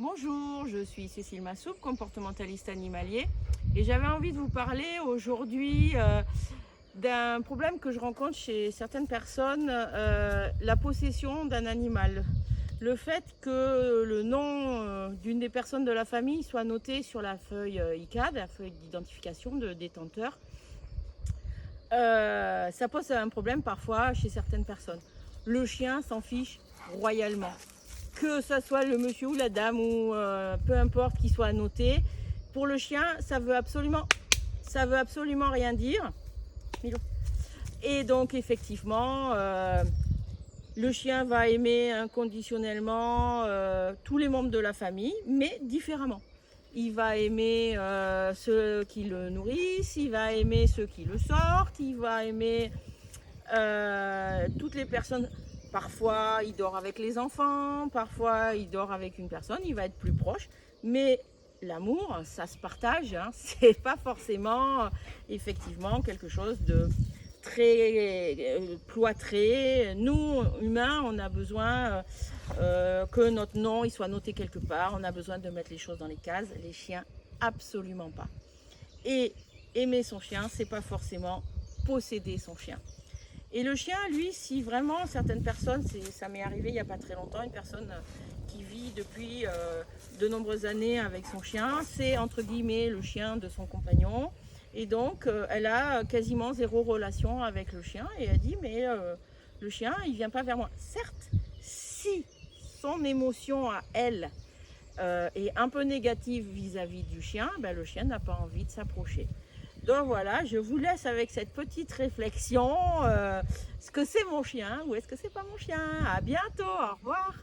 Bonjour, je suis Cécile Massoub, comportementaliste animalier, et j'avais envie de vous parler aujourd'hui d'un problème que je rencontre chez certaines personnes, la possession d'un animal. Le fait que le nom d'une des personnes de la famille soit noté sur la feuille ICAD, la feuille d'identification de détenteur, ça pose un problème parfois chez certaines personnes. Le chien s'en fiche royalement. Que ce soit le monsieur ou la dame, ou peu importe qu'il soit annoté, pour le chien, ça veut absolument rien dire. Et donc effectivement, le chien va aimer inconditionnellement tous les membres de la famille, mais différemment. Il va aimer ceux qui le nourrissent, il va aimer ceux qui le sortent, il va aimer toutes les personnes. Parfois, il dort avec les enfants, parfois, il dort avec une personne, il va être plus proche. Mais l'amour, ça se partage, hein. C'est pas forcément, effectivement, quelque chose de très cloîtré. Nous, humains, on a besoin que notre nom il soit noté quelque part. On a besoin de mettre les choses dans les cases. Les chiens, absolument pas. Et aimer son chien, c'est pas forcément posséder son chien. Et le chien, lui, si vraiment certaines personnes, ça m'est arrivé il n'y a pas très longtemps, une personne qui vit depuis de nombreuses années avec son chien, c'est entre guillemets le chien de son compagnon. Et donc, elle a quasiment zéro relation avec le chien et elle dit, mais le chien, il ne vient pas vers moi. Certes, si son émotion à elle est un peu négative vis-à-vis du chien, ben, le chien n'a pas envie de s'approcher. Donc voilà, je vous laisse avec cette petite réflexion. Est-ce que c'est mon chien ou est-ce que c'est pas mon chien? À bientôt, au revoir.